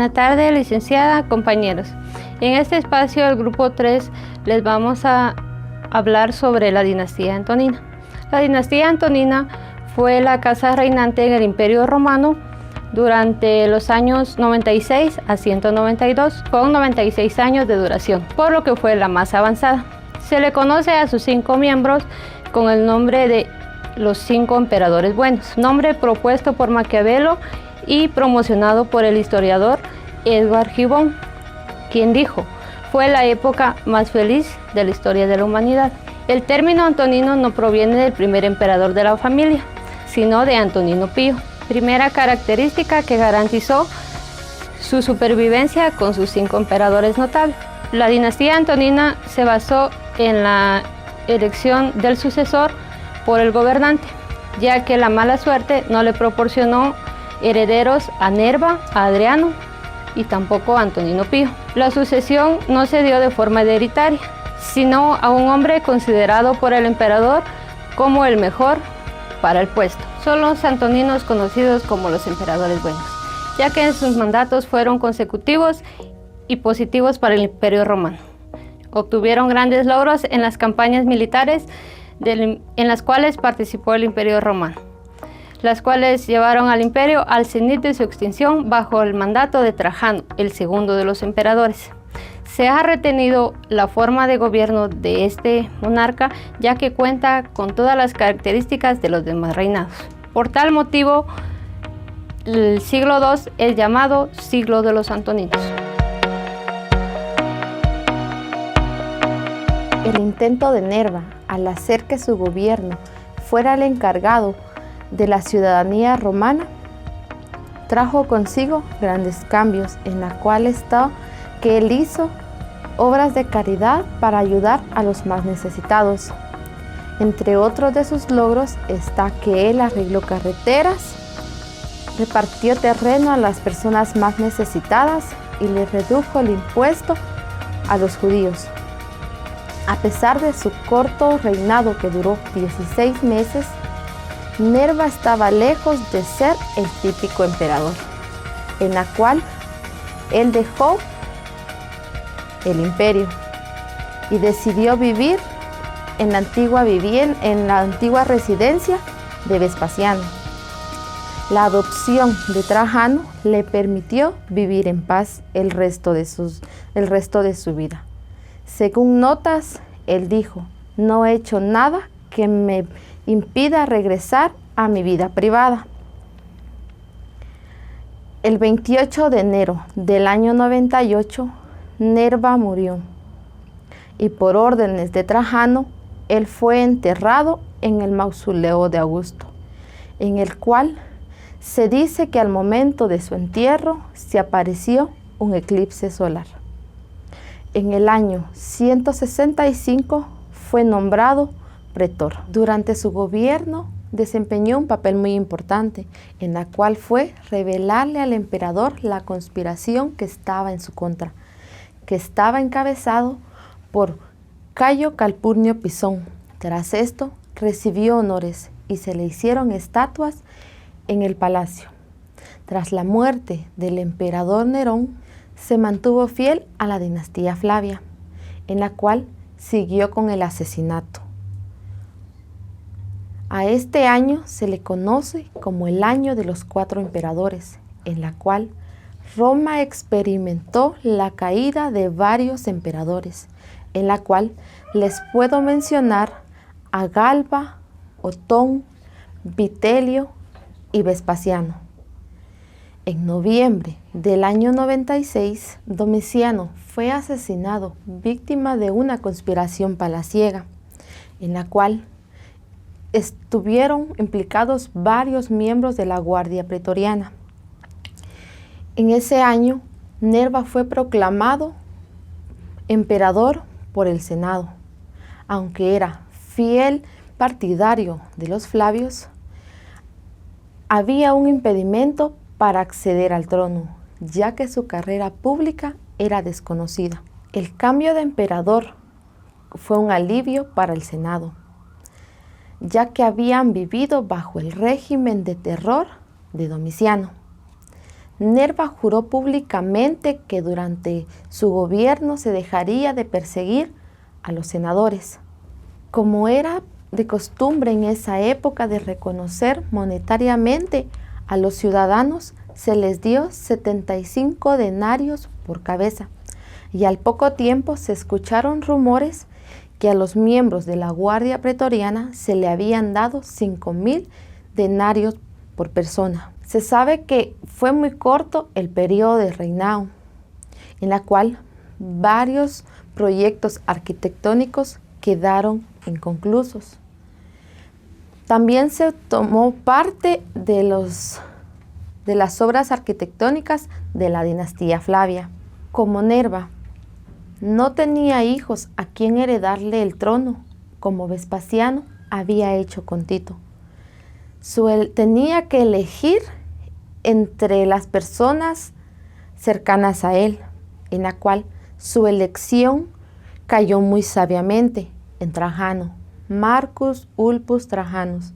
Buenas tardes, licenciada, compañeros. En este espacio del grupo 3 les vamos a hablar sobre la dinastía antonina. La dinastía antonina fue la casa reinante en el Imperio Romano durante los años 96 a 192, con 96 años de duración, por lo que fue la más avanzada. Se le conoce a sus 5 miembros con el nombre de los 5 emperadores buenos, nombre propuesto por Maquiavelo y promocionado por el historiador Edward Gibbon, quien dijo: fue la época más feliz de la historia de la humanidad. El término antonino no proviene del primer emperador de la familia, sino de Antonino Pío, primera característica que garantizó su supervivencia con sus 5 emperadores notables. La dinastía antonina se basó en la elección del sucesor por el gobernante, ya que la mala suerte no le proporcionó herederos a Nerva, a Adriano y tampoco a Antonino Pío. La sucesión no se dio de forma hereditaria, sino a un hombre considerado por el emperador como el mejor para el puesto. Son los antoninos conocidos como los emperadores buenos, ya que sus mandatos fueron consecutivos y positivos para el Imperio Romano. Obtuvieron grandes logros en las campañas militares en las cuales participó el Imperio Romano, las cuales llevaron al imperio al cenit de su extinción bajo el mandato de Trajano, el segundo de los emperadores. Se ha retenido la forma de gobierno de este monarca, ya que cuenta con todas las características de los demás reinados. Por tal motivo, el siglo II es llamado siglo de los antoninos. El intento de Nerva al hacer que su gobierno fuera el encargado de la ciudadanía romana trajo consigo grandes cambios, en la cual está que él hizo obras de caridad para ayudar a los más necesitados. Entre otros de sus logros está que él arregló carreteras, repartió terreno a las personas más necesitadas y le redujo el impuesto a los judíos. A pesar de su corto reinado, que duró 16 meses, Nerva estaba lejos de ser el típico emperador, en la cual él dejó el imperio y decidió vivir en la antigua residencia de Vespasiano. La adopción de Trajano le permitió vivir en paz el resto de su vida. Según notas, él dijo: no he hecho nada que me impida regresar a mi vida privada. El 28 de enero del año 98, Nerva murió, y por órdenes de Trajano, él fue enterrado en el mausoleo de Augusto, en el cual se dice que al momento de su entierro se apareció un eclipse solar. En el año 165 fue nombrado pretor. Durante su gobierno desempeñó un papel muy importante, en la cual fue revelarle al emperador la conspiración que estaba en su contra, que estaba encabezado por Cayo Calpurnio Pisón. Tras esto, recibió honores y se le hicieron estatuas en el palacio. Tras la muerte del emperador Nerón, se mantuvo fiel a la dinastía Flavia, en la cual siguió con el asesinato. A este año se le conoce como el año de los 4 emperadores, en la cual Roma experimentó la caída de varios emperadores, en la cual les puedo mencionar a Galba, Otón, Vitelio y Vespasiano. En noviembre del año 96, Domiciano fue asesinado, víctima de una conspiración palaciega, en la cual estuvieron implicados varios miembros de la Guardia Pretoriana. En ese año, Nerva fue proclamado emperador por el Senado. Aunque era fiel partidario de los Flavios, había un impedimento para acceder al trono, ya que su carrera pública era desconocida. El cambio de emperador fue un alivio para el Senado, ya que habían vivido bajo el régimen de terror de Domiciano. Nerva juró públicamente que durante su gobierno se dejaría de perseguir a los senadores, como era de costumbre en esa época de reconocer monetariamente a los ciudadanos. Se les dio 75 denarios por cabeza, y al poco tiempo se escucharon rumores que a los miembros de la Guardia Pretoriana se le habían dado 5.000 denarios por persona. Se sabe que fue muy corto el periodo de reinado, en la cual varios proyectos arquitectónicos quedaron inconclusos. También se tomó parte de las obras arquitectónicas de la dinastía Flavia. Como Nerva no tenía hijos a quien heredarle el trono, como Vespasiano había hecho con Tito, tenía que elegir entre las personas cercanas a él, en la cual su elección cayó muy sabiamente en Trajano, Marcus Ulpius Trajanus,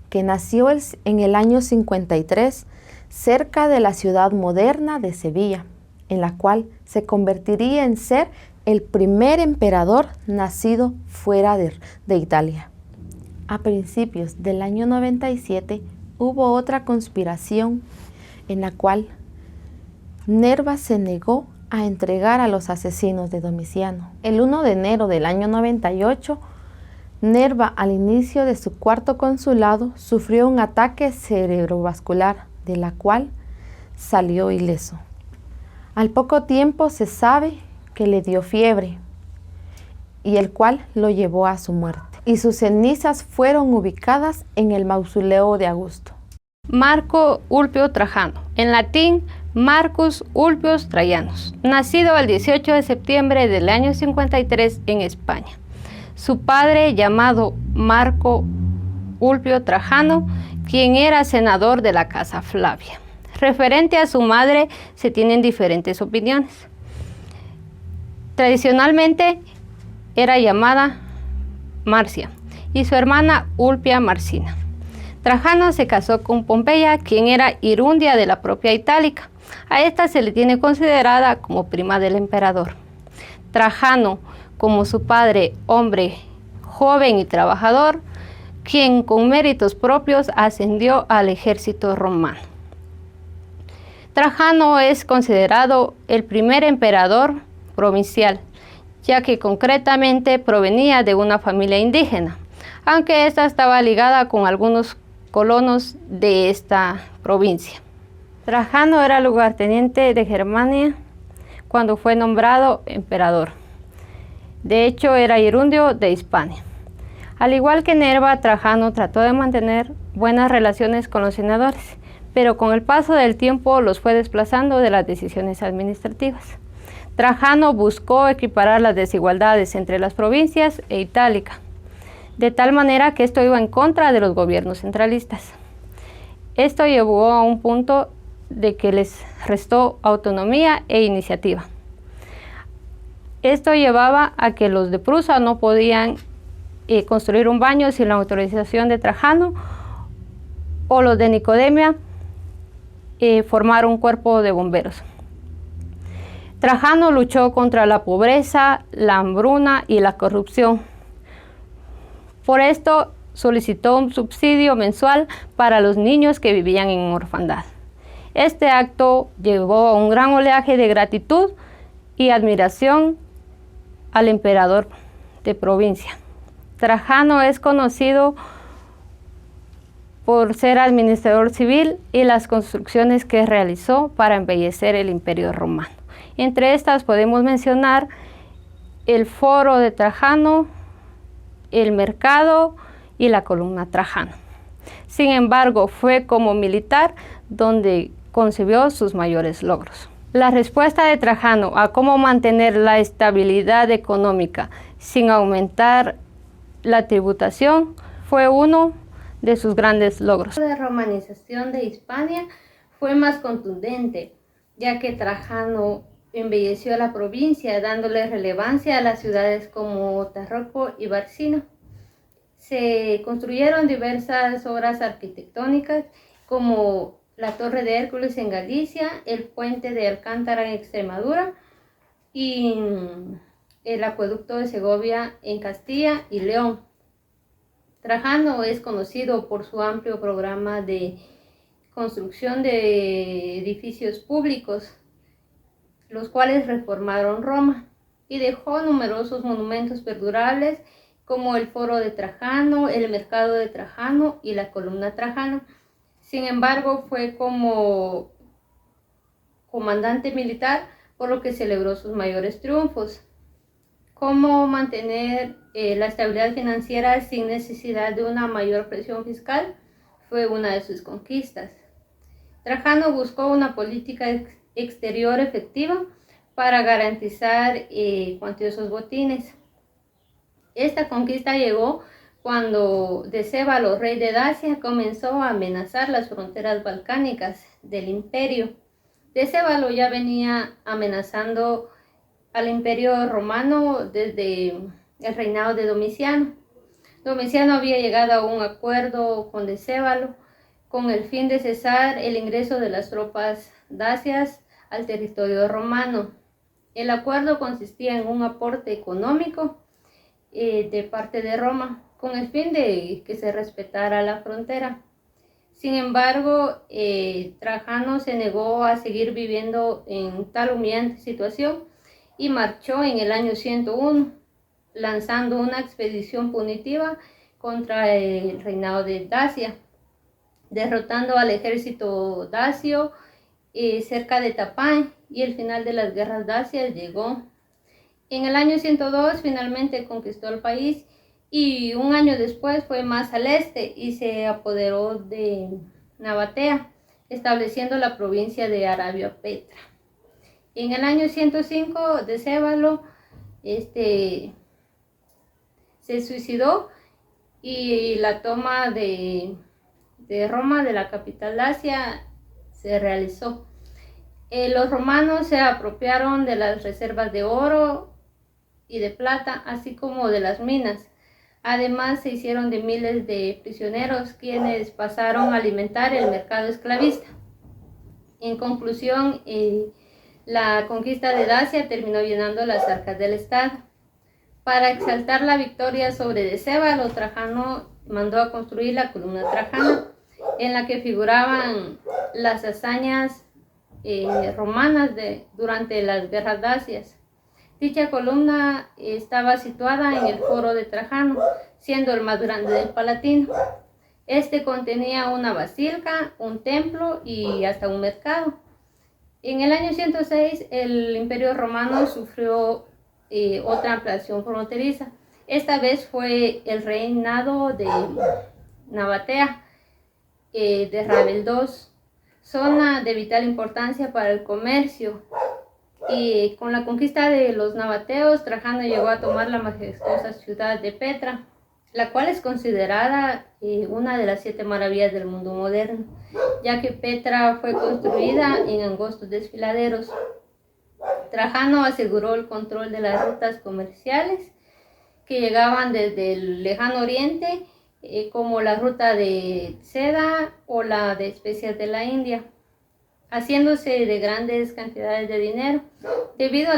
que nació en el año 53 cerca de la ciudad moderna de Sevilla, en la cual se convertiría en ser el primer emperador nacido fuera de Italia. A principios del año 97 hubo otra conspiración en la cual Nerva se negó a entregar a los asesinos de Domiciano. El 1 de enero del año 98, Nerva, al inicio de su cuarto consulado, sufrió un ataque cerebrovascular, de la cual salió ileso. Al poco tiempo se sabe que le dio fiebre, y el cual lo llevó a su muerte, y sus cenizas fueron ubicadas en el mausoleo de Augusto. Marco Ulpio Trajano, en latín Marcus Ulpius Trajanus, nacido el 18 de septiembre del año 53 en España. Su padre, llamado Marco Ulpio Trajano, quien era senador de la Casa Flavia. Referente a su madre se tienen diferentes opiniones. Tradicionalmente era llamada Marcia y su hermana Ulpia Marcina. Trajano se casó con Pompeya, quien era irundia de la propia Itálica. A esta se le tiene considerada como prima del emperador. Trajano, como su padre, hombre joven y trabajador, quien con méritos propios ascendió al ejército romano. Trajano es considerado el primer emperador provincial, ya que concretamente provenía de una familia indígena, aunque esta estaba ligada con algunos colonos de esta provincia. Trajano era lugarteniente de Germania cuando fue nombrado emperador. De hecho, era irundio de Hispania. Al igual que Nerva, Trajano trató de mantener buenas relaciones con los senadores, pero con el paso del tiempo los fue desplazando de las decisiones administrativas. Trajano buscó equiparar las desigualdades entre las provincias e Itálica, de tal manera que esto iba en contra de los gobiernos centralistas. Esto llevó a un punto de que les restó autonomía e iniciativa. Esto llevaba a que los de Prusia no podían construir un baño sin la autorización de Trajano, o los de Nicodemia formar un cuerpo de bomberos. Trajano luchó contra la pobreza, la hambruna y la corrupción. Por esto solicitó un subsidio mensual para los niños que vivían en orfandad. Este acto llevó a un gran oleaje de gratitud y admiración al emperador de provincia. Trajano es conocido por ser administrador civil y las construcciones que realizó para embellecer el Imperio Romano. Entre estas podemos mencionar el Foro de Trajano, el Mercado y la Columna Trajano. Sin embargo, fue como militar donde concibió sus mayores logros. La respuesta de Trajano a cómo mantener la estabilidad económica sin aumentar la tributación fue uno de sus grandes logros. La romanización de Hispania fue más contundente, ya que Trajano embelleció la provincia dándole relevancia a las ciudades como Tarraco y Barcino. Se construyeron diversas obras arquitectónicas como la Torre de Hércules en Galicia, el puente de Alcántara en Extremadura y el acueducto de Segovia en Castilla y León. Trajano es conocido por su amplio programa de construcción de edificios públicos, los cuales reformaron Roma, y dejó numerosos monumentos perdurables como el Foro de Trajano, el Mercado de Trajano y la Columna Trajana. Sin embargo, fue como comandante militar, por lo que celebró sus mayores triunfos. Cómo mantener la estabilidad financiera sin necesidad de una mayor presión fiscal fue una de sus conquistas. Trajano buscó una política exterior efectiva para garantizar cuantiosos botines. Esta conquista llegó cuando Decébalo, rey de Dacia, comenzó a amenazar las fronteras balcánicas del imperio. Decébalo ya venía amenazando al imperio romano desde el reinado de Domiciano. Domiciano había llegado a un acuerdo con Decébalo con el fin de cesar el ingreso de las tropas dacias al territorio romano. El acuerdo consistía en un aporte económico de parte de Roma, con el fin de que se respetara la frontera. Sin embargo, Trajano se negó a seguir viviendo en tal humillante situación y marchó en el año 101, lanzando una expedición punitiva contra el reinado de Dacia, derrotando al ejército dacio cerca de Tapán, y el final de las guerras dacias llegó. En el año 102 finalmente conquistó el país y un año después fue más al este y se apoderó de Nabatea, estableciendo la provincia de Arabia Petra. En el año 105 Decébalo se suicidó y la toma de Roma, de la capital dacia, se realizó. Los romanos se apropiaron de las reservas de oro y de plata, así como de las minas. Además, se hicieron de miles de prisioneros, quienes pasaron a alimentar el mercado esclavista. En conclusión, la conquista de Dacia terminó llenando las arcas del Estado. Para exaltar la victoria sobre Decébalo, Trajano mandó a construir la columna Trajana, en la que figuraban las hazañas romanas durante las guerras dacias. Dicha columna estaba situada en el Foro de Trajano, siendo el más grande del Palatino. Este contenía una basílica, un templo y hasta un mercado. En el año 106, el Imperio Romano sufrió otra ampliación fronteriza. Esta vez fue el reinado de Nabatea, de Ravel II, zona de vital importancia para el comercio. Y con la conquista de los nabateos, Trajano llegó a tomar la majestuosa ciudad de Petra, la cual es considerada una de las 7 maravillas del mundo moderno, ya que Petra fue construida en angostos desfiladeros. Trajano aseguró el control de las rutas comerciales que llegaban desde el lejano oriente, como la ruta de seda o la de especias de la India, haciéndose de grandes cantidades de dinero debido a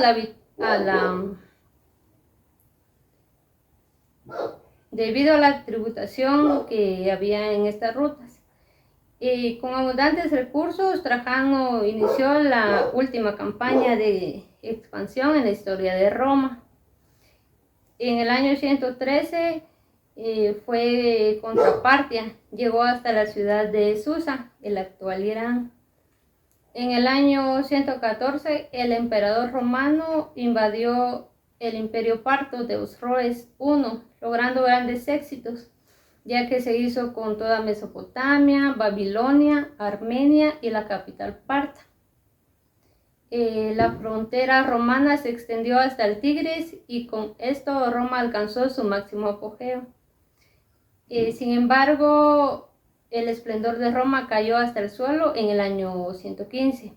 la tributación que había en estas rutas. Con abundantes recursos, Trajano inició la última campaña de expansión en la historia de Roma. En el año 113 fue contra Partia, llegó hasta la ciudad de Susa, el actual Irán. En el año 114, el emperador romano invadió el imperio parto de Osroes I, logrando grandes éxitos, ya que se hizo con toda Mesopotamia, Babilonia, Armenia y la capital Parta. La frontera romana se extendió hasta el Tigris y con esto Roma alcanzó su máximo apogeo. Sin embargo, el esplendor de Roma cayó hasta el suelo en el año 115,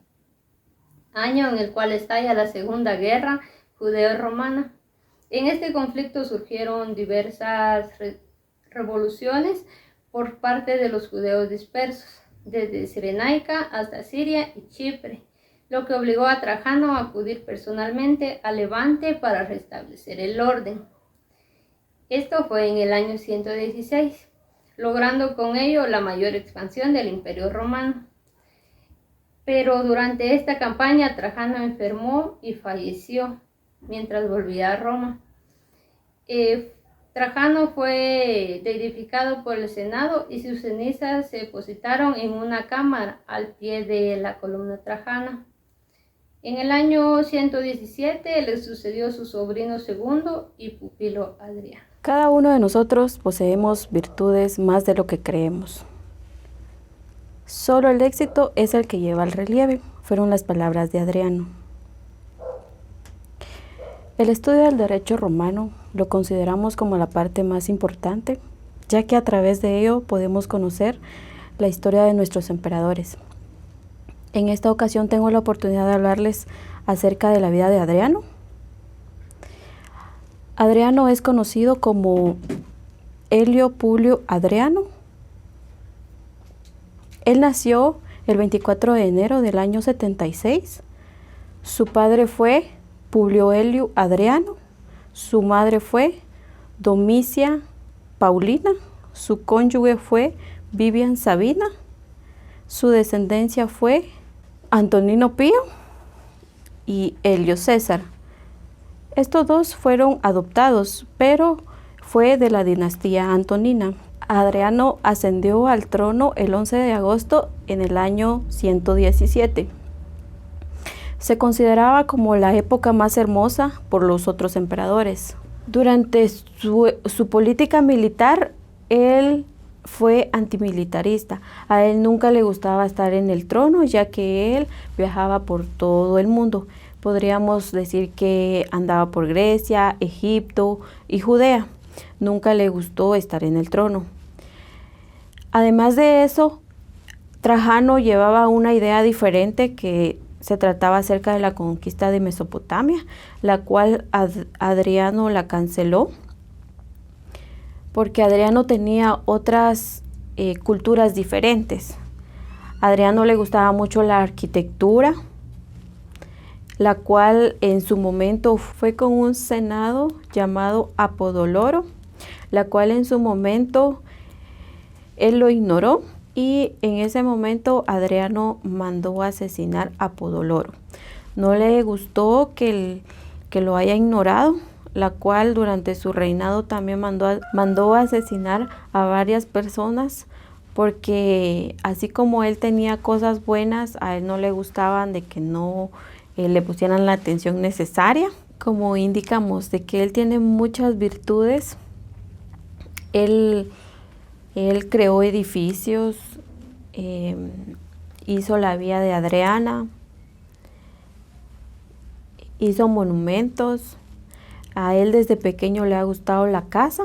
año en el cual estalla la Segunda Guerra Judeo-Romana. En este conflicto surgieron diversas revoluciones por parte de los judeos dispersos. desde Cirenaica hasta Siria y Chipre, lo que obligó a Trajano a acudir personalmente a Levante para restablecer el orden. Esto fue en el año 116, logrando con ello la mayor expansión del Imperio Romano. Pero durante esta campaña Trajano enfermó y falleció mientras volvía a Roma. Trajano fue deidificado por el Senado y sus cenizas se depositaron en una cámara al pie de la columna Trajana. En el año 117 le sucedió su sobrino segundo y pupilo Adriano. Cada uno de nosotros poseemos virtudes más de lo que creemos. Solo el éxito es el que lleva al relieve, fueron las palabras de Adriano. El estudio del derecho romano lo consideramos como la parte más importante, ya que a través de ello podemos conocer la historia de nuestros emperadores. En esta ocasión tengo la oportunidad de hablarles acerca de la vida de Adriano. Adriano es conocido como Helio Publio Adriano. Él nació el 24 de enero del año 76. Su padre fue Publio Helio Adriano. Su madre fue Domicia Paulina. Su cónyuge fue Vivian Sabina. Su descendencia fue Antonino Pío y Helio César. Estos dos fueron adoptados, pero fue de la dinastía antonina. Adriano ascendió al trono el 11 de agosto en el año 117. Se consideraba como la época más hermosa por los otros emperadores. Durante su política militar, él fue antimilitarista. A él nunca le gustaba estar en el trono, ya que él viajaba por todo el mundo. Podríamos decir que andaba por Grecia, Egipto y Judea. Nunca le gustó estar en el trono. Además de eso, Trajano llevaba una idea diferente que se trataba acerca de la conquista de Mesopotamia, la cual Adriano la canceló, porque Adriano tenía otras culturas diferentes. A Adriano le gustaba mucho la arquitectura, la cual en su momento fue con un senado llamado Apodoloro, la cual en su momento él lo ignoró y en ese momento Adriano mandó a asesinar a Apodoloro. No le gustó que lo haya ignorado, la cual durante su reinado también mandó a asesinar a varias personas, porque así como él tenía cosas buenas, a él no le gustaban de que no le pusieran la atención necesaria. Como indicamos de que él tiene muchas virtudes, él creó edificios, hizo la vía de Adriana, hizo monumentos. A él desde pequeño le ha gustado la caza.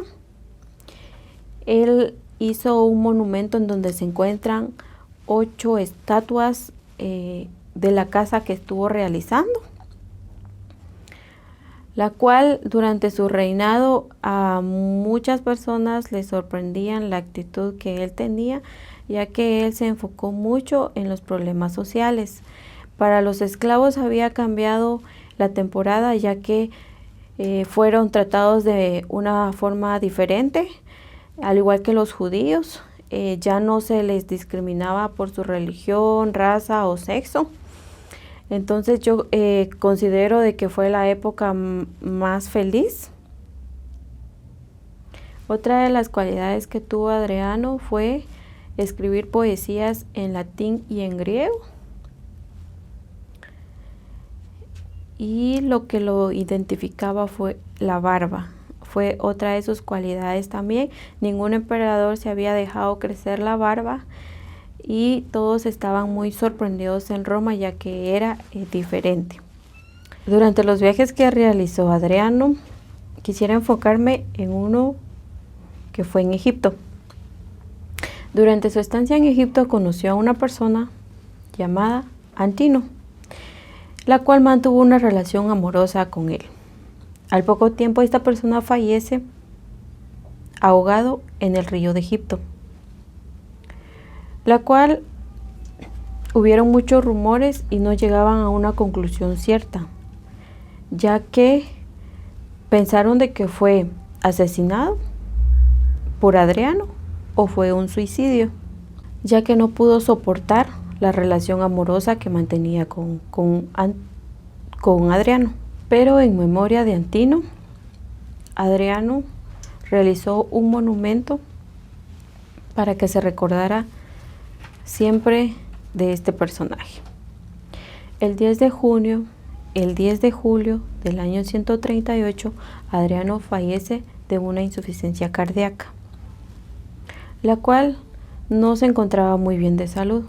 Él hizo un monumento en donde se encuentran 8 estatuas de la caza que estuvo realizando, la cual durante su reinado a muchas personas les sorprendían la actitud que él tenía, ya que él se enfocó mucho en los problemas sociales. Para los esclavos había cambiado la temporada, ya que fueron tratados de una forma diferente, al igual que los judíos. Ya no se les discriminaba por su religión, raza o sexo. Entonces yo considero de que fue la época más feliz. Otra de las cualidades que tuvo Adriano fue escribir poesías en latín y en griego. Y lo que lo identificaba fue la barba. Fue otra de sus cualidades también. Ningún emperador se había dejado crecer la barba y todos estaban muy sorprendidos en Roma, ya que era diferente. Durante los viajes que realizó Adriano, quisiera enfocarme en uno que fue en Egipto. Durante su estancia en Egipto conoció a una persona llamada Antino, la cual mantuvo una relación amorosa con él. Al poco tiempo esta persona fallece ahogado en el río de Egipto, la cual hubieron muchos rumores y no llegaban a una conclusión cierta, ya que pensaron de que fue asesinado por Adriano o fue un suicidio, ya que no pudo soportar la relación amorosa que mantenía con Adriano. Pero en memoria de Antino, Adriano realizó un monumento para que se recordara siempre de este personaje. El 10 de julio del año 138, Adriano fallece de una insuficiencia cardíaca, la cual no se encontraba muy bien de salud.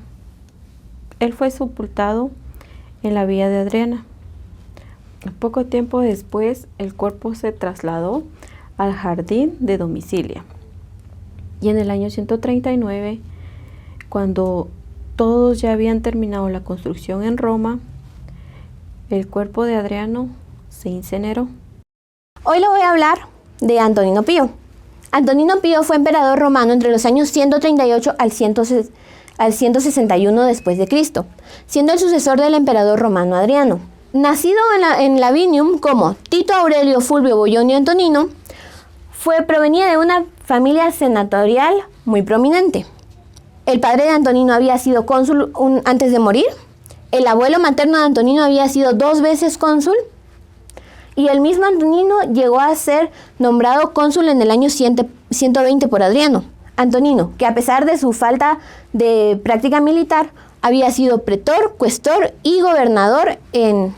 Él fue sepultado en la villa de Adriana. Poco tiempo después, el cuerpo se trasladó al jardín de Domicilia. Y en el año 139, cuando todos ya habían terminado la construcción en Roma, el cuerpo de Adriano se incineró. Hoy le voy a hablar de Antonino Pío. Antonino Pío fue emperador romano entre los años 138 al 161 después de Cristo, siendo el sucesor del emperador romano Adriano. Nacido en Lavinium como Tito Aurelio Fulvio Boionio Antonino, provenía de una familia senatorial muy prominente. El padre de Antonino había sido cónsul antes de morir. El abuelo materno de Antonino había sido 2 veces cónsul. Y el mismo Antonino llegó a ser nombrado cónsul en el año 120 por Adriano. Antonino, que a pesar de su falta de práctica militar, había sido pretor, cuestor y gobernador en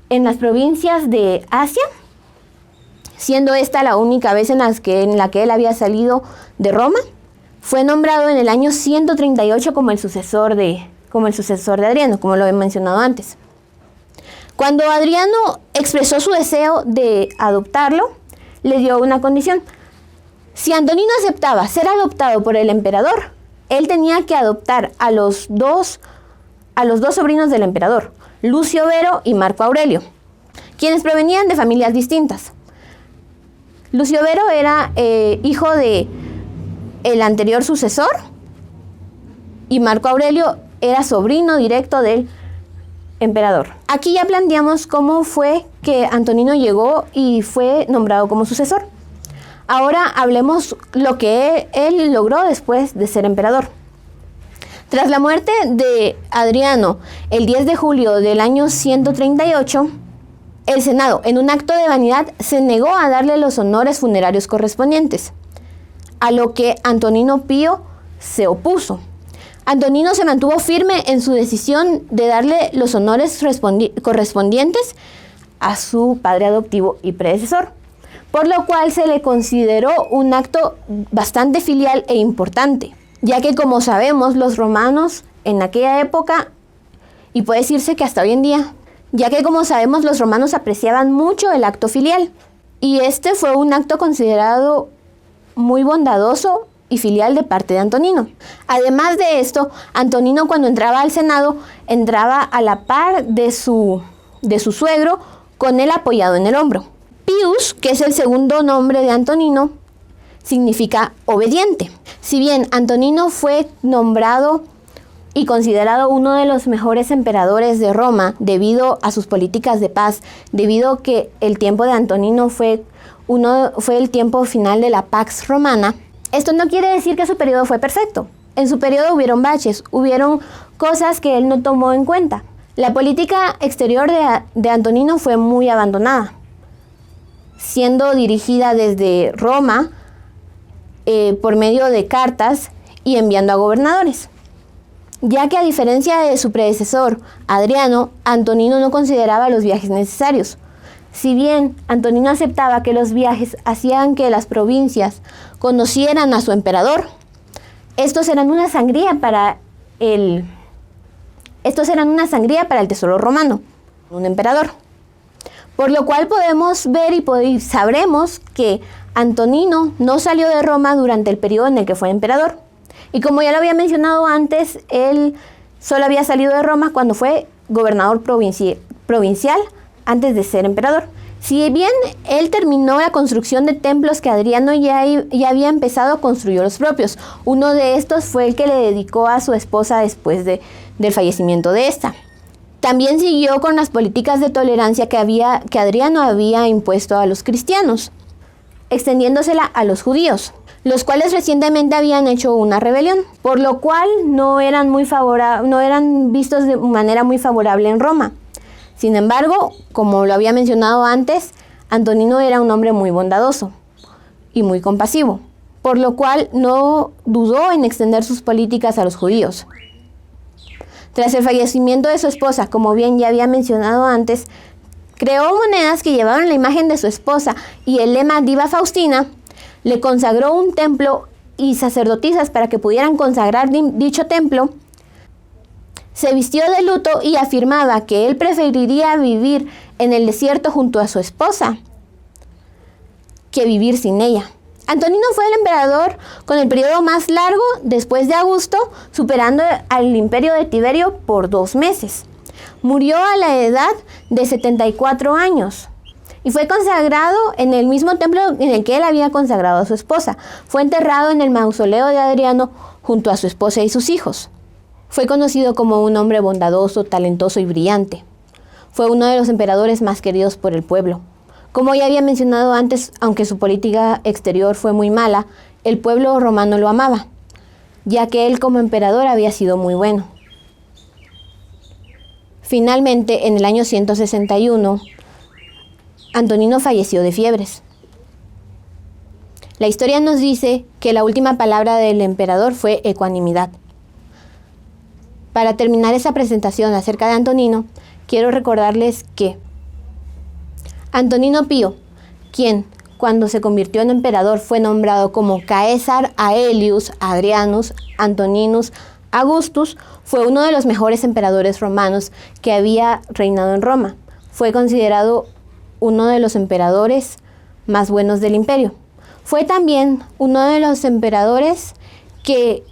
las provincias de Asia, siendo esta la única vez en la que él había salido de Roma. Fue nombrado en el año 138 como el sucesor de Adriano, como lo he mencionado antes. Cuando Adriano expresó su deseo de adoptarlo, le dio una condición. Si Antonino aceptaba ser adoptado por el emperador, él tenía que adoptar a los dos sobrinos del emperador, Lucio Vero y Marco Aurelio, quienes provenían de familias distintas. Lucio Vero era hijo de el anterior sucesor y Marco Aurelio era sobrino directo del emperador. Aquí ya planteamos cómo fue que Antonino llegó y fue nombrado como sucesor. Ahora hablemos lo que él logró después de ser emperador. Tras la muerte de Adriano, el 10 de julio del año 138, el Senado, en un acto de vanidad, se negó a darle los honores funerarios correspondientes, a lo que Antonino Pío se opuso. Antonino se mantuvo firme en su decisión de darle los honores correspondientes a su padre adoptivo y predecesor, por lo cual se le consideró un acto bastante filial e importante, ya que, como sabemos, los romanos en aquella época, y puede decirse que hasta hoy en día, ya que, como sabemos, los romanos apreciaban mucho el acto filial, y este fue un acto considerado muy bondadoso y filial de parte de Antonino. Además de esto, Antonino, cuando entraba al Senado, entraba a la par de su suegro, con él apoyado en el hombro. Pius, que es el segundo nombre de Antonino, significa obediente. Si bien Antonino fue nombrado y considerado uno de los mejores emperadores de Roma debido a sus políticas de paz, debido a que el tiempo de Antonino fue el tiempo final de la Pax Romana, esto no quiere decir que su periodo fue perfecto. En su periodo hubieron baches, hubieron cosas que él no tomó en cuenta. La política exterior de Antonino fue muy abandonada, siendo dirigida desde Roma por medio de cartas y enviando a gobernadores. Ya que, a diferencia de su predecesor, Adriano, Antonino no consideraba los viajes necesarios. Si bien Antonino aceptaba que los viajes hacían que las provincias conocieran a su emperador, estos eran una sangría para el tesoro romano, un emperador. Por lo cual podemos ver y sabremos que Antonino no salió de Roma durante el periodo en el que fue emperador. Y como ya lo había mencionado antes, él solo había salido de Roma cuando fue gobernador provincial antes de ser emperador. Si bien él terminó la construcción de templos que Adriano ya había empezado, construyó los propios. Uno de estos fue el que le dedicó a su esposa después del fallecimiento de esta. También siguió con las políticas de tolerancia que Adriano había impuesto a los cristianos, extendiéndosela a los judíos, los cuales recientemente habían hecho una rebelión, por lo cual no eran vistos de manera muy favorable en Roma. Sin embargo, como lo había mencionado antes, Antonino era un hombre muy bondadoso y muy compasivo, por lo cual no dudó en extender sus políticas a los judíos. Tras el fallecimiento de su esposa, como bien ya había mencionado antes, creó monedas que llevaban la imagen de su esposa y el lema Diva Faustina. Le consagró un templo y sacerdotisas para que pudieran consagrar dicho templo. Se vistió de luto y afirmaba que él preferiría vivir en el desierto junto a su esposa que vivir sin ella. Antonino fue el emperador con el periodo más largo después de Augusto, superando al imperio de Tiberio por 2 meses. Murió a la edad de 74 años y fue consagrado en el mismo templo en el que él había consagrado a su esposa. Fue enterrado en el mausoleo de Adriano junto a su esposa y sus hijos. Fue conocido como un hombre bondadoso, talentoso y brillante. Fue uno de los emperadores más queridos por el pueblo. Como ya había mencionado antes, aunque su política exterior fue muy mala, el pueblo romano lo amaba, ya que él como emperador había sido muy bueno. Finalmente, en el año 161, Antonino falleció de fiebres. La historia nos dice que la última palabra del emperador fue ecuanimidad. Para terminar esta presentación acerca de Antonino, quiero recordarles que Antonino Pío, quien cuando se convirtió en emperador fue nombrado como Caesar Aelius Adrianus Antoninus Augustus, fue uno de los mejores emperadores romanos que había reinado en Roma. Fue considerado uno de los emperadores más buenos del imperio. Fue también uno de los emperadores que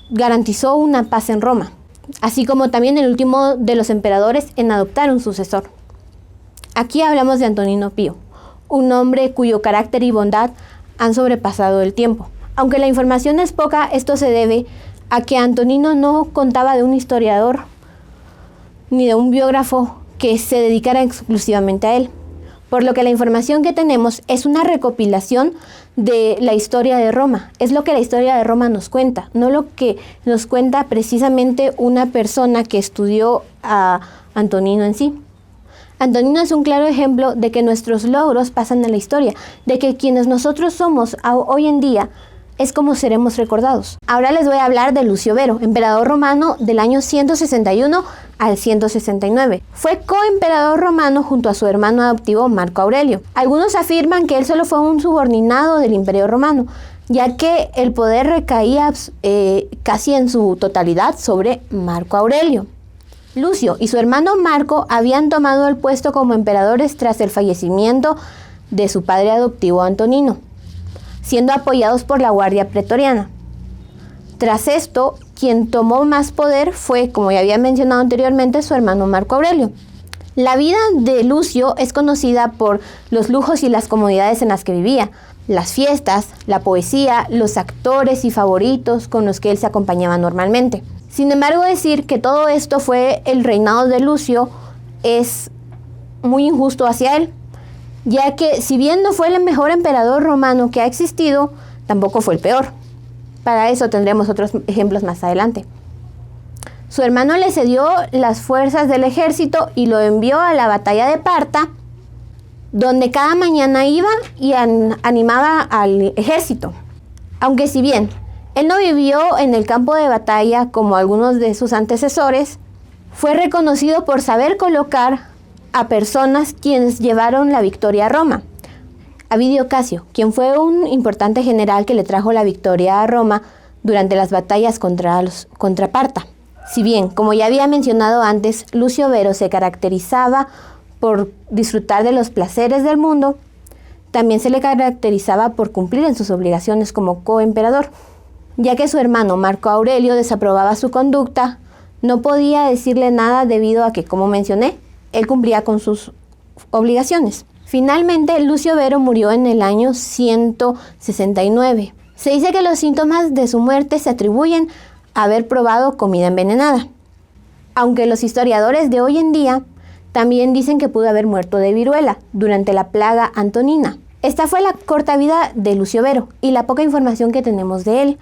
garantizó una paz en Roma, así como también el último de los emperadores en adoptar un sucesor. Aquí hablamos de Antonino Pío, un hombre cuyo carácter y bondad han sobrepasado el tiempo. Aunque la información es poca, esto se debe a que Antonino no contaba de un historiador ni de un biógrafo que se dedicara exclusivamente a él, por lo que la información que tenemos es una recopilación de la historia de Roma. Es lo que la historia de Roma nos cuenta, no lo que nos cuenta precisamente una persona que estudió a Antonino en sí. Antonino es un claro ejemplo de que nuestros logros pasan a la historia, de que quienes nosotros somos hoy en día es como seremos recordados. Ahora les voy a hablar de Lucio Vero, emperador romano del año 161 al 169. Fue coemperador romano junto a su hermano adoptivo Marco Aurelio. Algunos afirman que él solo fue un subordinado del Imperio Romano, ya que el poder recaía casi en su totalidad sobre Marco Aurelio. Lucio y su hermano Marco habían tomado el puesto como emperadores tras el fallecimiento de su padre adoptivo Antonino, siendo apoyados por la Guardia Pretoriana. Tras esto, quien tomó más poder fue, como ya había mencionado anteriormente, su hermano Marco Aurelio. La vida de Lucio es conocida por los lujos y las comodidades en las que vivía, las fiestas, la poesía, los actores y favoritos con los que él se acompañaba normalmente. Sin embargo, decir que todo esto fue el reinado de Lucio es muy injusto hacia él, ya que si bien no fue el mejor emperador romano que ha existido, tampoco fue el peor. Para eso tendremos otros ejemplos más adelante. Su hermano le cedió las fuerzas del ejército y lo envió a la batalla de Parta, donde cada mañana iba y animaba al ejército. Aunque si bien él no vivió en el campo de batalla como algunos de sus antecesores, fue reconocido por saber colocar a personas quienes llevaron la victoria a Roma. Avidio Casio, quien fue un importante general que le trajo la victoria a Roma durante las batallas contra Parta. Si bien, como ya había mencionado antes, Lucio Vero se caracterizaba por disfrutar de los placeres del mundo, también se le caracterizaba por cumplir en sus obligaciones como coemperador. Ya que su hermano Marco Aurelio desaprobaba su conducta, no podía decirle nada debido a que, como mencioné, él cumplía con sus obligaciones. Finalmente, Lucio Vero murió en el año 169. Se dice que los síntomas de su muerte se atribuyen a haber probado comida envenenada, aunque los historiadores de hoy en día también dicen que pudo haber muerto de viruela durante la plaga antonina. Esta fue la corta vida de Lucio Vero y la poca información que tenemos de él,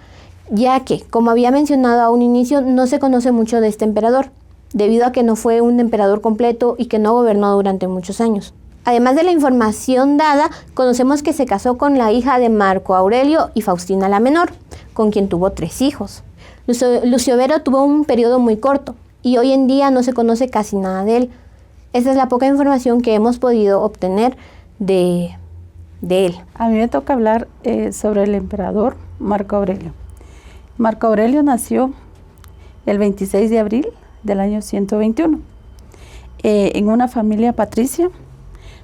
ya que, como había mencionado a un inicio, no se conoce mucho de este emperador, debido a que no fue un emperador completo y que no gobernó durante muchos años. Además de la información dada, conocemos que se casó con la hija de Marco Aurelio y Faustina la Menor, con quien tuvo 3 hijos. Lucio Vero tuvo un periodo muy corto y hoy en día no se conoce casi nada de él. Esa es la poca información que hemos podido obtener de él. A mí me toca hablar sobre el emperador Marco Aurelio. Marco Aurelio nació el 26 de abril del año 121 en una familia patricia.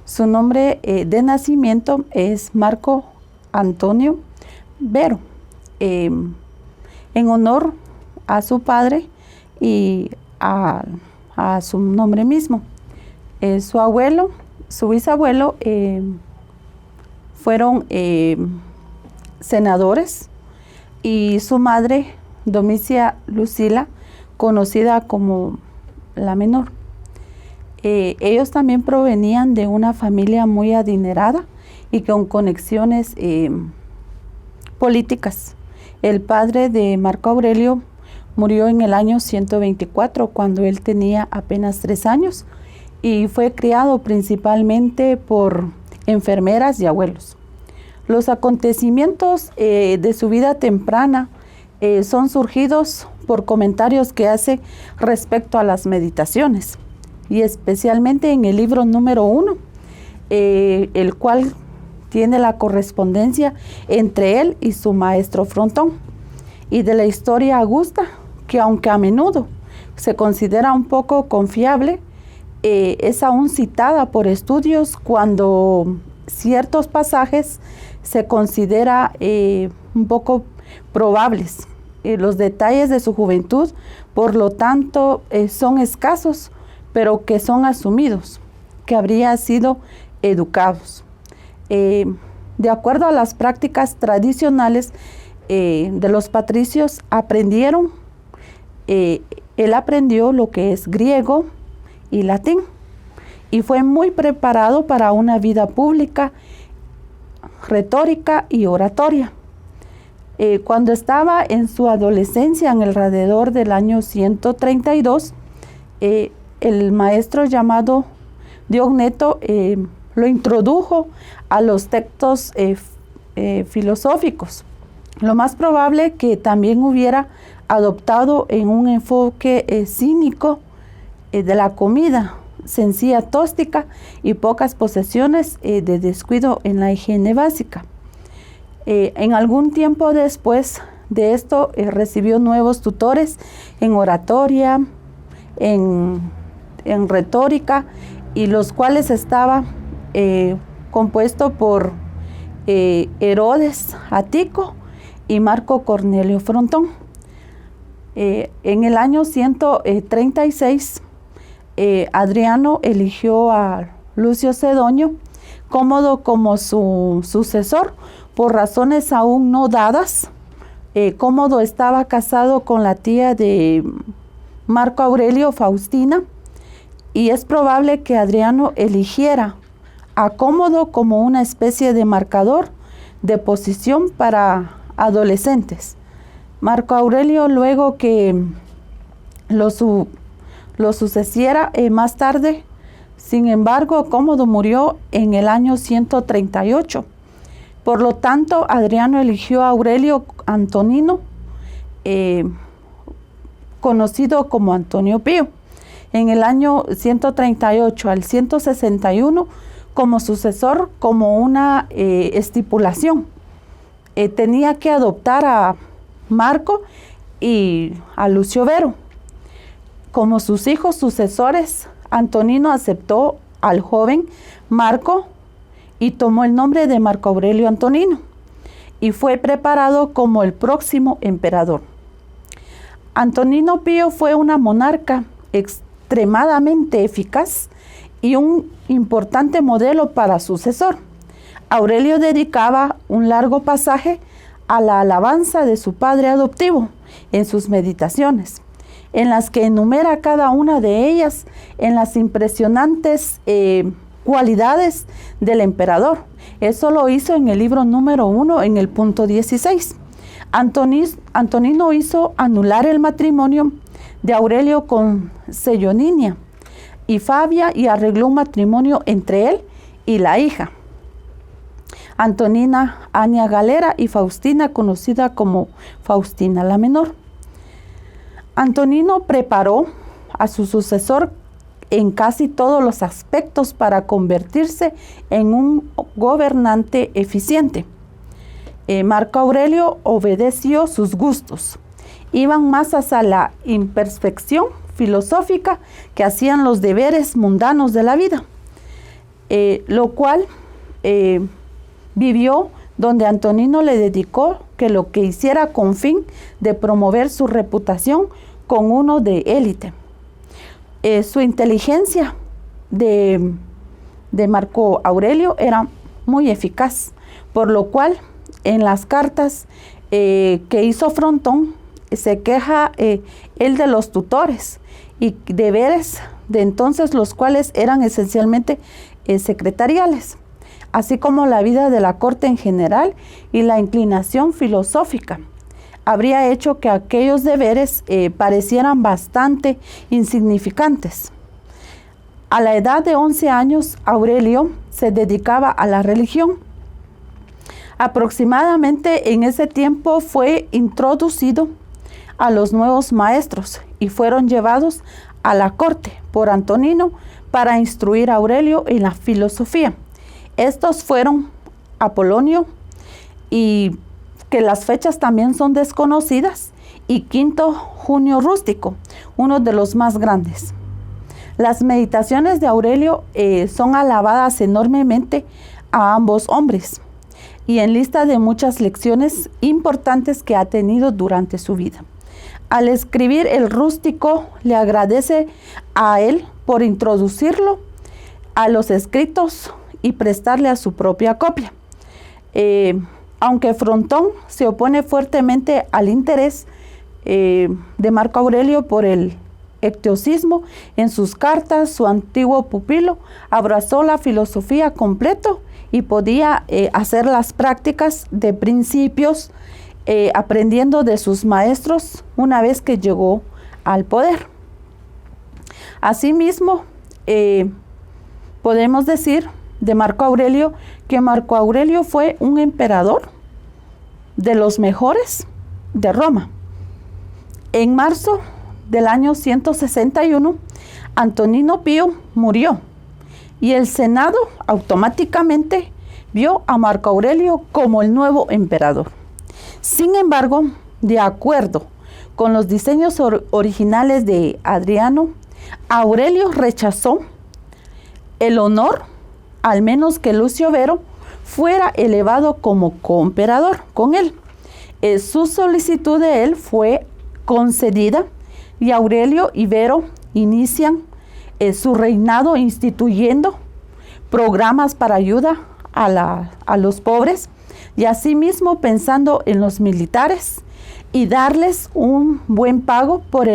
Su nombre de nacimiento es Marco Antonio Vero, en honor a su padre y a su nombre mismo. Su abuelo, su bisabuelo, fueron senadores, y su madre, Domicia Lucila, conocida como la Menor. Ellos también provenían de una familia muy adinerada y con conexiones políticas. El padre de Marco Aurelio murió en el año 124, cuando él tenía apenas 3 años, y fue criado principalmente por enfermeras y abuelos. Los acontecimientos de su vida temprana son surgidos por comentarios que hace respecto a las meditaciones, y especialmente en el libro número 1, el cual tiene la correspondencia entre él y su maestro Frontón, y de la historia augusta, que aunque a menudo se considera un poco confiable, es aún citada por estudios cuando ciertos pasajes se considera un poco probables. Los detalles de su juventud, por lo tanto, son escasos, pero que son asumidos, que habría sido educados. De acuerdo a las prácticas tradicionales de los patricios, él aprendió lo que es griego y latín, y fue muy preparado para una vida pública, retórica y oratoria. Cuando estaba en su adolescencia, en alrededor del año 132, el maestro llamado Diogneto lo introdujo a los textos filosóficos. Lo más probable que también hubiera adoptado en un enfoque cínico de la comida, sencilla, tóxica y pocas posesiones, de descuido en la higiene básica. En algún tiempo después de esto, recibió nuevos tutores en oratoria, en retórica, y los cuales estaba compuesto por Herodes Atico y Marco Cornelio Frontón. En el año 136, Adriano eligió a Lucio Cedonio Cómodo como su sucesor por razones aún no dadas. Cómodo estaba casado con la tía de Marco Aurelio, Faustina, y es probable que Adriano eligiera a Cómodo como una especie de marcador de posición para adolescentes. Marco Aurelio, luego que lo sucediera más tarde, sin embargo, Cómodo murió en el año 138. Por lo tanto, Adriano eligió a Aurelio Antonino, conocido como Antonio Pío, en el año 138 al 161 como sucesor, como una estipulación. Tenía que adoptar a Marco y a Lucio Vero como sus hijos sucesores. Antonino aceptó al joven Marco y tomó el nombre de Marco Aurelio Antonino, y fue preparado como el próximo emperador. Antonino Pío fue una monarca extremadamente eficaz y un importante modelo para sucesor. Aurelio dedicaba un largo pasaje a la alabanza de su padre adoptivo en sus meditaciones, en las que enumera cada una de ellas en las impresionantes cualidades del emperador. Eso lo hizo en el libro número 1, en el punto 16. Antonino hizo anular el matrimonio de Aurelio con Selloninia y Fabia y arregló un matrimonio entre él y la hija Antonina Ania Galera y Faustina, conocida como Faustina la Menor. Antonino preparó a su sucesor en casi todos los aspectos para convertirse en un gobernante eficiente. Marco Aurelio obedeció sus gustos. Iban más hacia la imperfección filosófica que hacían los deberes mundanos de la vida, lo cual vivió donde Antonino le dedicó que lo que hiciera con fin de promover su reputación con uno de élite. Su inteligencia de Marco Aurelio era muy eficaz, por lo cual en las cartas que hizo Frontón se queja él de los tutores y deberes de entonces, los cuales eran esencialmente secretariales, así como la vida de la corte en general y la inclinación filosófica. Habría hecho que aquellos deberes parecieran bastante insignificantes. A la edad de 11 años, Aurelio se dedicaba a la religión. Aproximadamente en ese tiempo fue introducido a los nuevos maestros y fueron llevados a la corte por Antonino para instruir a Aurelio en la filosofía. Estos fueron Apolonio, y que las fechas también son desconocidas, y Quinto Junio Rústico, uno de los más grandes. Las meditaciones de Aurelio son alabadas enormemente a ambos hombres y en lista de muchas lecciones importantes que ha tenido durante su vida. Al escribir el Rústico, le agradece a él por introducirlo a los escritos y prestarle a su propia copia. Aunque Frontón se opone fuertemente al interés de Marco Aurelio por el ectiosismo, en sus cartas su antiguo pupilo abrazó la filosofía completo y podía hacer las prácticas de principios aprendiendo de sus maestros una vez que llegó al poder. Asimismo, podemos decir de Marco Aurelio que Marco Aurelio fue un emperador de los mejores de Roma. En marzo del año 161, Antonino Pío murió y el Senado automáticamente vio a Marco Aurelio como el nuevo emperador. Sin embargo, de acuerdo con los diseños originales de Adriano, Aurelio rechazó el honor, al menos que Lucio Vero fuera elevado como coemperador con él. Su solicitud de él fue concedida y Aurelio y Vero inician su reinado instituyendo programas para ayuda a los pobres y asimismo pensando en los militares y darles un buen pago por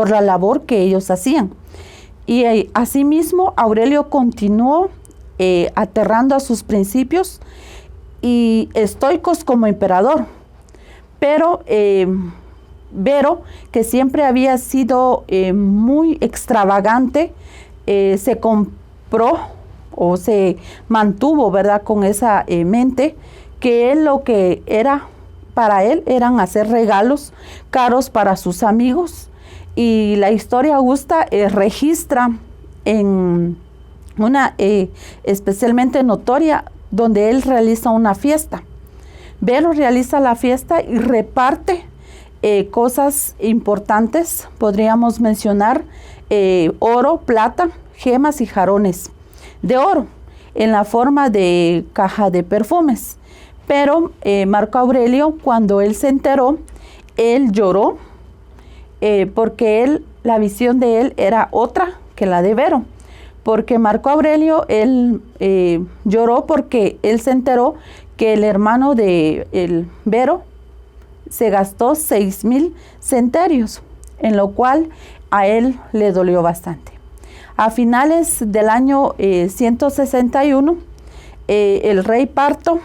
la labor que ellos hacían. Y asimismo Aurelio continuó aterrando a sus principios y estoicos como emperador, pero Vero, que siempre había sido muy extravagante, se compró o se mantuvo, ¿verdad?, con esa mente que él lo que era para él eran hacer regalos caros para sus amigos, y la historia augusta registra en una especialmente notoria donde él realiza una fiesta. Vero realiza la fiesta y reparte cosas importantes, podríamos mencionar oro, plata, gemas y jarones de oro en la forma de caja de perfumes. Pero Marco Aurelio, cuando él se enteró, él lloró porque la visión de él era otra que la de Vero, porque Marco Aurelio, él lloró porque él se enteró que el hermano de Vero se gastó 6,000 centurios, en lo cual a él le dolió bastante. A finales del año 161, el rey Parto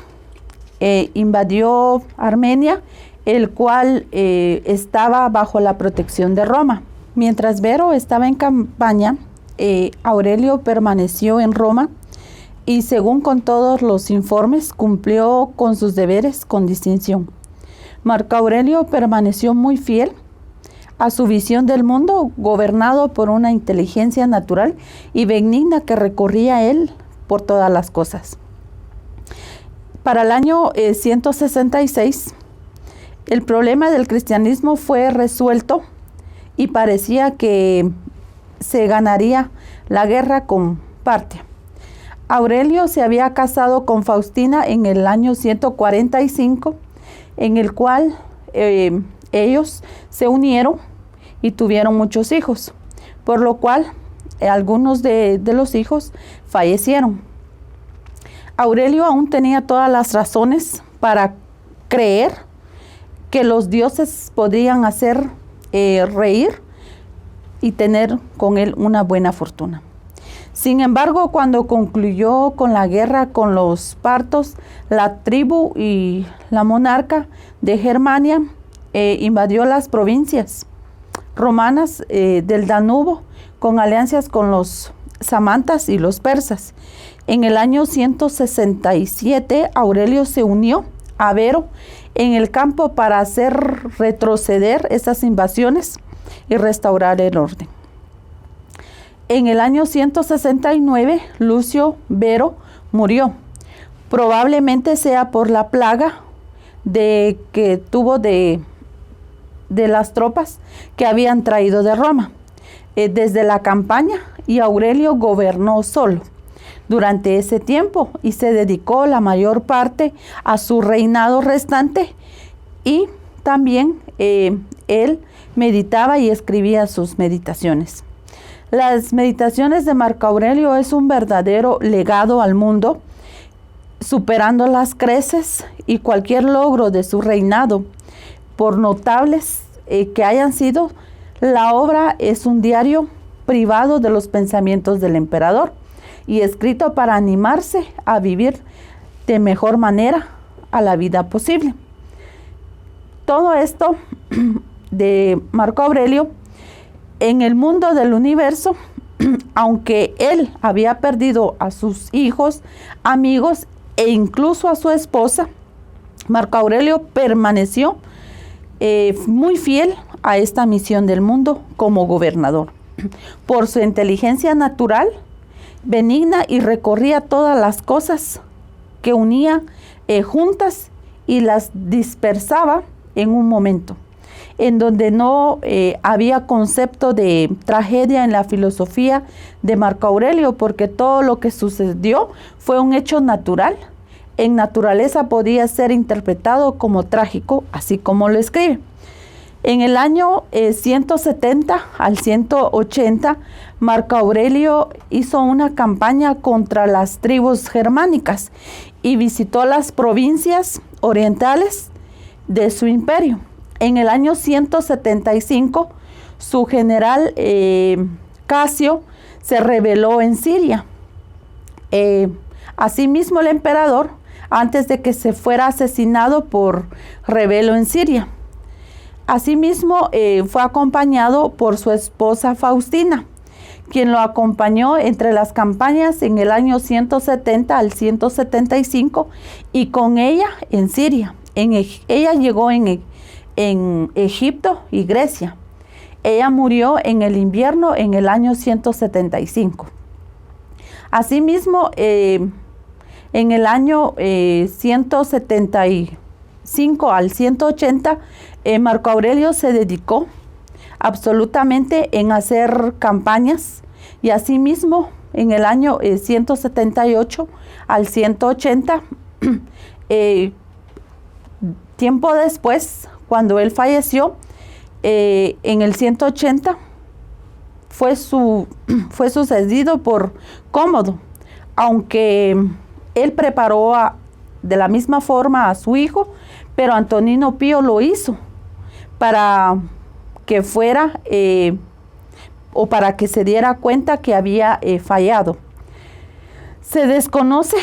invadió Armenia, el cual estaba bajo la protección de Roma. Mientras Vero estaba en campaña, Aurelio permaneció en Roma y, según con todos los informes, cumplió con sus deberes con distinción. Marco Aurelio permaneció muy fiel a su visión del mundo, gobernado por una inteligencia natural y benigna que recorría él por todas las cosas. Para el año 166, el problema del cristianismo fue resuelto y parecía que se ganaría la guerra con Partia. Aurelio se había casado con Faustina en el año 145, en el cual ellos se unieron y tuvieron muchos hijos, por lo cual algunos de los hijos fallecieron. Aurelio aún tenía todas las razones para creer que los dioses podían hacer reír y tener con él una buena fortuna. Sin embargo, cuando concluyó con la guerra con los partos, la tribu y la monarca de Germania invadió las provincias romanas del Danubio con alianzas con los samantas y los persas. En el año 167, Aurelio se unió a Vero en el campo para hacer retroceder esas invasiones y restaurar el orden. En el año 169, Lucio Vero murió. Probablemente sea por la plaga que tuvo de las tropas que habían traído de Roma desde la campaña, y Aurelio gobernó solo durante ese tiempo y se dedicó la mayor parte a su reinado restante, y también él meditaba y escribía sus meditaciones. Las meditaciones de Marco Aurelio es un verdadero legado al mundo, superando las creces y cualquier logro de su reinado, por notables que hayan sido. La obra es un diario privado de los pensamientos del emperador y escrito para animarse a vivir de mejor manera a la vida posible. Todo esto de Marco Aurelio en el mundo del universo, aunque él había perdido a sus hijos, amigos e incluso a su esposa, Marco Aurelio permaneció muy fiel a esta misión del mundo como gobernador. Por su inteligencia natural, benigna, y recorría todas las cosas que unía juntas y las dispersaba en un momento, en donde no había concepto de tragedia en la filosofía de Marco Aurelio, porque todo lo que sucedió fue un hecho natural. En naturaleza podía ser interpretado como trágico, así como lo escribe. En el año 170 al 180, Marco Aurelio hizo una campaña contra las tribus germánicas y visitó las provincias orientales de su imperio. En el año 175, su general Casio se rebeló en Siria. Asimismo, el emperador, antes de que se fuera asesinado por rebelo en Siria. Asimismo, fue acompañado por su esposa Faustina, quien lo acompañó entre las campañas en el año 170 al 175 y con ella en Siria. Ella llegó en Egipto y Grecia. Ella murió en el invierno en el año 175. Asimismo, en el año 175 al 180, Marco Aurelio se dedicó absolutamente en hacer campañas, y asimismo en el año 178 al 180, tiempo después, cuando él falleció, en el 180, fue sucedido por Cómodo, aunque él preparó de la misma forma a su hijo, pero Antonino Pío lo hizo para que fuera o para que se diera cuenta que había fallado. Se desconoce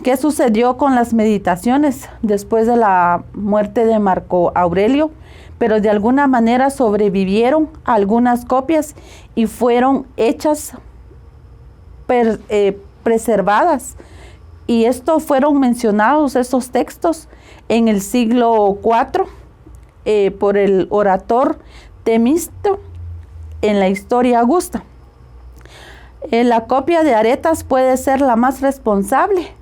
qué sucedió con las meditaciones después de la muerte de Marco Aurelio, pero de alguna manera sobrevivieron algunas copias y fueron hechas preservadas. Y estos fueron mencionados, estos textos, en el siglo IV por el orator Temisto en la Historia Augusta. La copia de Aretas puede ser la más responsable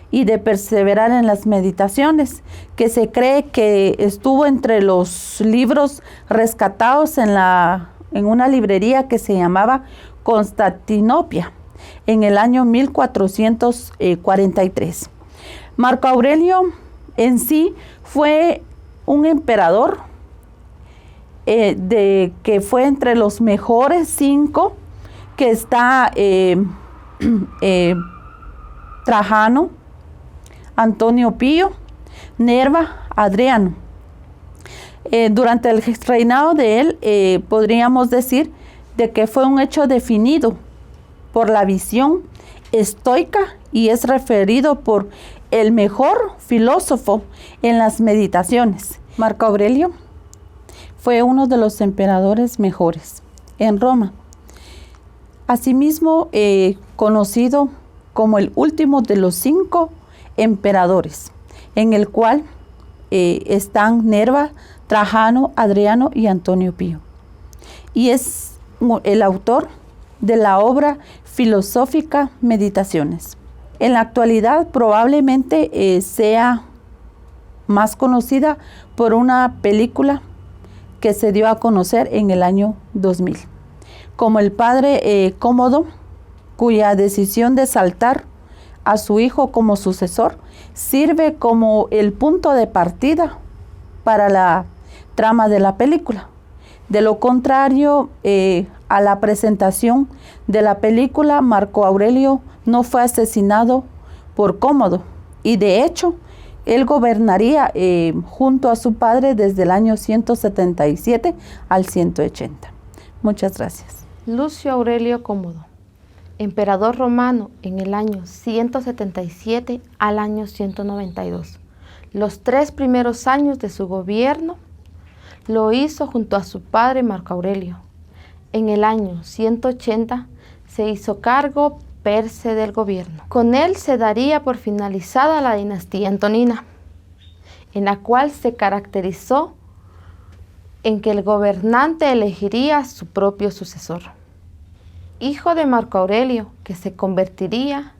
y de perseverar en las meditaciones, que se cree que estuvo entre los libros rescatados en una librería que se llamaba Constantinopla en el año 1443. Marco Aurelio en sí fue un emperador que fue entre los mejores 5, que está Trajano, Antonio Pío, Nerva, Adriano. Durante el reinado de él, podríamos decir de que fue un hecho definido por la visión estoica y es referido por el mejor filósofo en las meditaciones. Marco Aurelio fue uno de los emperadores mejores en Roma. Asimismo, conocido como el último de los 5 emperadores, en el cual están Nerva, Trajano, Adriano y Antonio Pío. Y es el autor de la obra filosófica Meditaciones. En la actualidad probablemente sea más conocida por una película que se dio a conocer en el año 2000, como el padre Cómodo, cuya decisión de saltar a su hijo como sucesor sirve como el punto de partida para la trama de la película. De lo contrario, a la presentación de la película, Marco Aurelio no fue asesinado por Cómodo y de hecho él gobernaría junto a su padre desde el año 177 al 180. Muchas gracias. Lucio Aurelio Cómodo, emperador romano en el año 177 al año 192. Los 3 primeros años de su gobierno lo hizo junto a su padre Marco Aurelio. En el año 180 se hizo cargo perse del gobierno. Con él se daría por finalizada la dinastía antonina, en la cual se caracterizó en que el gobernante elegiría su propio sucesor. Hijo de Marco Aurelio, que se convertiría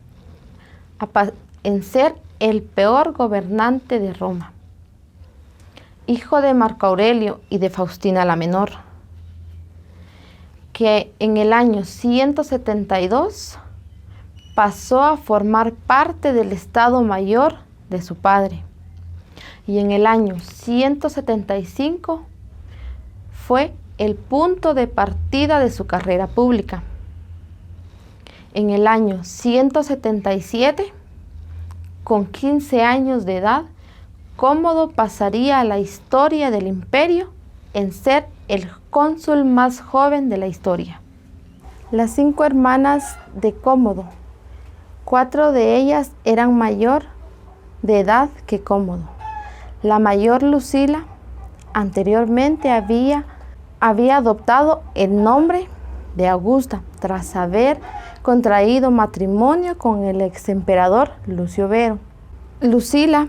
en ser el peor gobernante de Roma. Hijo de Marco Aurelio y de Faustina la Menor, que en el año 172 pasó a formar parte del Estado Mayor de su padre. Y en el año 175 fue el punto de partida de su carrera pública. En el año 177, con 15 años de edad, Cómodo pasaría a la historia del imperio en ser el cónsul más joven de la historia. Las 5 hermanas de Cómodo, 4 de ellas eran mayor de edad que Cómodo. La mayor, Lucila, anteriormente había adoptado el nombre de Augusta tras haber contraído matrimonio con el exemperador Lucio Vero. Lucila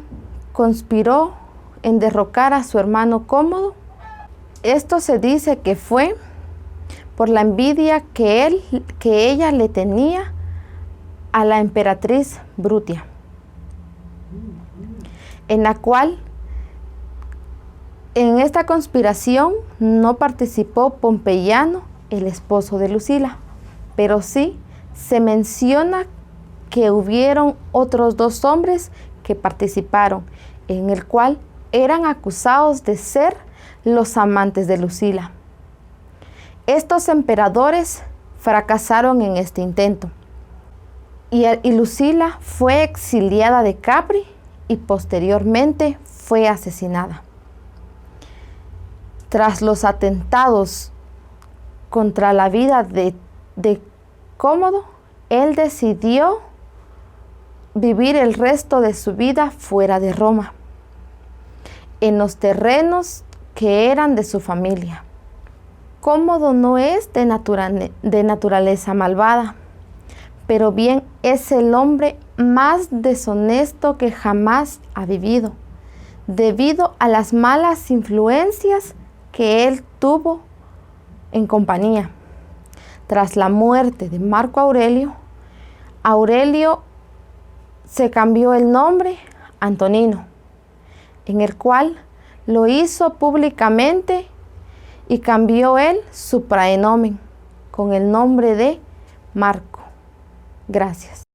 conspiró en derrocar a su hermano Cómodo. Esto se dice que fue por la envidia que ella le tenía a la emperatriz Brutia, en la cual en esta conspiración no participó Pompeyano, el esposo de Lucila, pero sí se menciona que hubieron otros 2 hombres que participaron, en el cual eran acusados de ser los amantes de Lucila. Estos emperadores fracasaron en este intento. Y Lucila fue exiliada de Capri y posteriormente fue asesinada. Tras los atentados contra la vida de Cómodo, él decidió vivir el resto de su vida fuera de Roma, en los terrenos que eran de su familia. Cómodo no es de naturaleza malvada, pero bien es el hombre más deshonesto que jamás ha vivido, debido a las malas influencias que él tuvo en compañía. Tras la muerte de Marco Aurelio, Aurelio se cambió el nombre a Antonino, en el cual lo hizo públicamente y cambió él su praenomen con el nombre de Marco. Gracias.